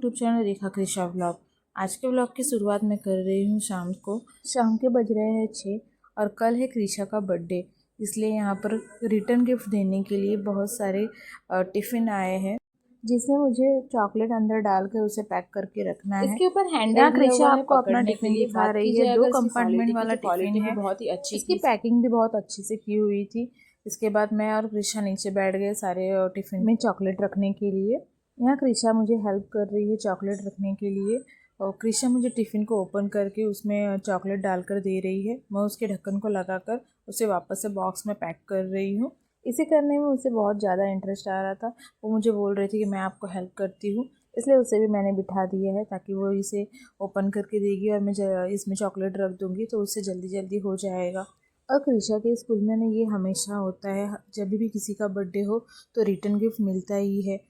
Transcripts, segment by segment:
YouTube channel रेखा Krisha vlog. आज के vlog की शुरुआत मैं कर रही हूँ शाम के बज रहे हैं 6 और कल है कृषा का बर्थडे, इसलिए यहाँ पर रिटर्न गिफ्ट देने के लिए बहुत सारे टिफ़िन आए हैं जिसमें मुझे चॉकलेट अंदर डाल कर उसे पैक करके रखना है। इसके ऊपर हैंडल यहाँ दिया कृषा हुआ है आपको अपना पकड़ने के टिफ़िन लिए। दिखा बात रही कीजिए है। 2 अगर इसकी कंपार्टमेंट क्वालिटी की, वाला तो टिफ़िन क्वालिटी भी है। बहुत ही अच्छी इसकी थी। पैकिंग भी बहुत अच्छे से की हुई थी। इसके बाद मैं और कृषा नीचे बैठ गए सारे टिफ़िन में चॉकलेट रखने के लिए। यहाँ कृषा मुझे हेल्प कर रही है चॉकलेट रखने के लिए और कृषा मुझे टिफ़िन को ओपन करके उसमें चॉकलेट डालकर दे रही है। मैं उसके ढक्कन को लगाकर उसे वापस से बॉक्स में पैक कर रही हूँ। इसे करने में उसे बहुत ज़्यादा इंटरेस्ट आ रहा था। वो मुझे बोल रही थी कि मैं आपको हेल्प करती हूँ, इसलिए उसे भी मैंने बिठा दिया है ताकि वो इसे ओपन करके देगी और मैं इसमें चॉकलेट रख दूँगी तो उससे जल्दी जल्दी हो जाएगा। और कृषा के स्कूल में ना ये हमेशा होता है, जब भी किसी का बर्थडे हो तो रिटर्न गिफ्ट मिलता ही है।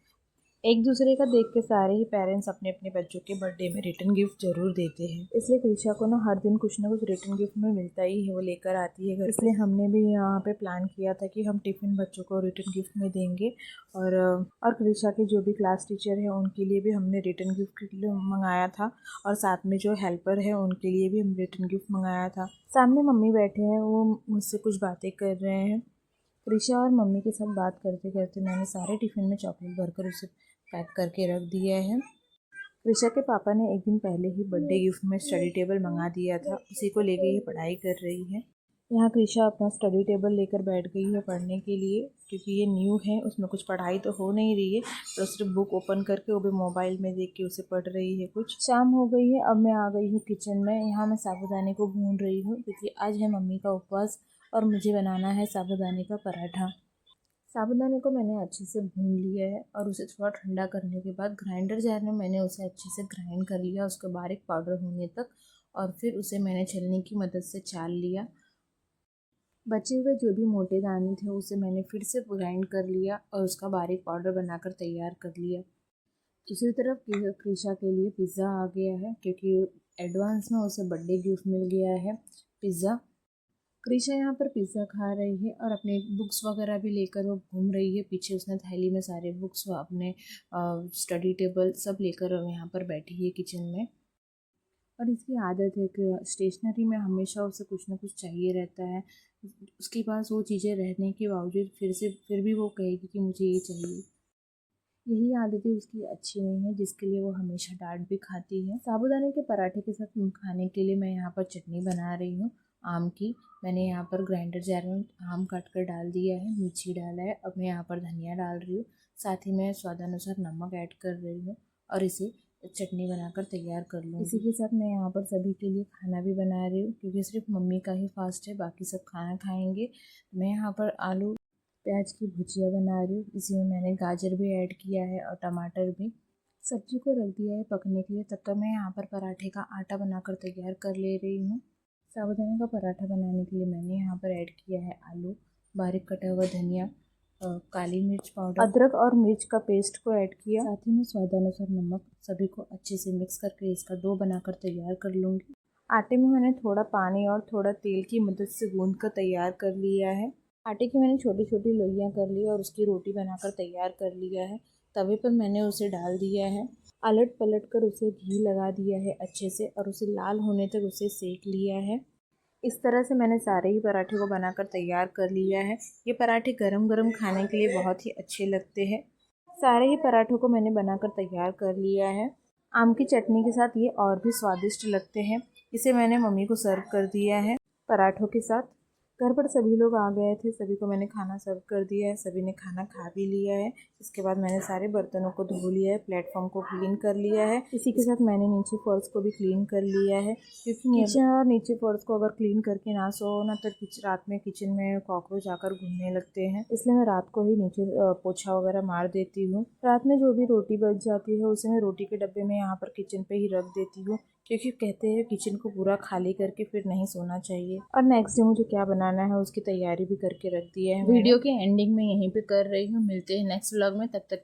एक दूसरे का देख के सारे ही पेरेंट्स अपने अपने बच्चों के बर्थडे में रिटर्न गिफ्ट जरूर देते हैं, इसलिए कृषा को ना हर दिन कुछ ना कुछ रिटर्न गिफ्ट में मिलता ही है, वो लेकर आती है घर। इसलिए हमने भी यहाँ पे प्लान किया था कि हम टिफ़िन बच्चों को रिटर्न गिफ्ट में देंगे और कृषा के जो भी क्लास टीचर है उनके लिए भी हमने रिटर्न गिफ्ट मंगाया था और साथ में जो हेल्पर है उनके लिए भी हम रिटर्न गिफ्ट मंगाया था। सामने मम्मी बैठे हैं, वो मुझसे कुछ बातें कर रहे हैं। कृषा और मम्मी के साथ बात करते करते मैंने सारे टिफ़िन में चॉकलेट भरकर उसे पैक करके रख दिया है। कृषा के पापा ने एक दिन पहले ही बर्थडे गिफ्ट में स्टडी टेबल मंगा दिया था, उसी को लेके ये पढ़ाई कर रही है। यहाँ कृषा अपना स्टडी टेबल लेकर बैठ गई है पढ़ने के लिए, क्योंकि ये न्यू है, उसमें कुछ पढ़ाई तो हो नहीं रही है, तो सिर्फ बुक ओपन करके वो भी मोबाइल में देख के उसे पढ़ रही है कुछ। शाम हो गई है, अब मैं आ गई हूँ किचन में। यहाँ मैं साबूदाने को भून रही हूँ क्योंकि आज है मम्मी का उपवास और मुझे बनाना है साबूदाने का पराठा। साबूदाने को मैंने अच्छे से भून लिया है और उसे थोड़ा ठंडा करने के बाद ग्राइंडर जार में मैंने उसे अच्छे से ग्राइंड कर लिया उसके बारीक पाउडर होने तक, और फिर उसे मैंने छलनी की मदद से चाल लिया। बचे हुए जो भी मोटे दाने थे उसे मैंने फिर से ग्राइंड कर लिया और उसका बारीक पाउडर बनाकर तैयार कर लिया। दूसरी तरफ कृषा के लिए पिज़्ज़ा आ गया है, क्योंकि एडवांस में उसे बर्थडे गिफ्ट मिल गया है पिज़्ज़ा। कृषा यहाँ पर पिज़्ज़ा खा रही है और अपने बुक्स वगैरह भी लेकर वो घूम रही है। पीछे उसने थैली में सारे बुक्स व अपने स्टडी टेबल सब लेकर यहाँ पर बैठी है किचन में। और इसकी आदत है कि स्टेशनरी में हमेशा उसे कुछ ना कुछ चाहिए रहता है। उसके पास वो चीज़ें रहने के बावजूद फिर भी वो कहेगी कि मुझे ये चाहिए। यही आदतें उसकी अच्छी नहीं है, जिसके लिए वो हमेशा डांट भी खाती है। साबूदाने के पराठे के साथ खाने के लिए मैं यहाँ पर चटनी बना रही हूँ आम की। मैंने यहाँ पर ग्राइंडर जार में आम काट कर डाल दिया है, मिर्ची डाला है, अब मैं यहाँ पर धनिया डाल रही हूँ, साथ ही मैं स्वादानुसार नमक ऐड कर रही हूँ और इसे चटनी बनाकर तैयार कर लूँगी। इसी के साथ मैं यहाँ पर सभी के लिए खाना भी बना रही हूँ, क्योंकि सिर्फ मम्मी का ही फास्ट है, बाकी सब खाना खाएंगे। मैं यहाँ पर आलू प्याज की भुजिया बना रही हूँ। इसी में मैंने गाजर भी ऐड किया है और टमाटर भी। सब्जी को रख दिया है पकने के लिए, तब तक मैं यहाँ पर पराठे का आटा बनाकर तैयार कर ले रही हूँ। साबूदाने का पराठा बनाने के लिए मैंने यहाँ पर ऐड किया है आलू, बारीक कटा हुआ धनिया, काली मिर्च पाउडर, अदरक और मिर्च का पेस्ट को ऐड किया, साथ ही में स्वादानुसार नमक। सभी को अच्छे से मिक्स करके इसका डो बनाकर तैयार कर लूँगी। आटे में मैंने थोड़ा पानी और थोड़ा तेल की मदद से गूंद कर तैयार कर लिया है। आटे की मैंने छोटी छोटी लोइयाँ कर ली और उसकी रोटी बनाकर तैयार कर लिया है। तवे पर मैंने उसे डाल दिया है, अलट पलट कर उसे घी लगा दिया है अच्छे से और उसे लाल होने तक उसे सेक लिया है। इस तरह से मैंने सारे ही पराठे को बनाकर तैयार कर लिया है। ये पराठे गरम गरम खाने के लिए बहुत ही अच्छे लगते हैं। सारे ही पराठों को मैंने बनाकर तैयार कर लिया है। आम की चटनी के साथ ये और भी स्वादिष्ट लगते हैं। इसे मैंने मम्मी को सर्व कर दिया है पराठों के साथ। घर पर सभी लोग आ गए थे, सभी को मैंने खाना सर्व कर दिया है, सभी ने खाना खा भी लिया है। इसके बाद मैंने सारे बर्तनों को धो लिया है, प्लेटफॉर्म को क्लीन कर लिया है। इसी के साथ मैंने नीचे फर्श को भी क्लीन कर लिया है, क्योंकि किचन और नीचे फर्श को अगर क्लीन करके ना सो ना तो रात में किचन में कॉकरोच आकर घूमने लगते हैं, इसलिए मैं रात को ही नीचे पोछा वगैरह मार देती हूँ। रात में जो भी रोटी बच जाती है उसे मैं रोटी के डब्बे में यहाँ पर किचन पे ही रख देती हूँ, क्योंकि कहते हैं किचन को पूरा खाली करके फिर नहीं सोना चाहिए। और नेक्स्ट डे मुझे क्या बनाना है उसकी तैयारी भी करके रख दी है। वीडियो के एंडिंग में यहीं पे कर रही हूँ। मिलते हैं नेक्स्ट व्लॉग में, तब तक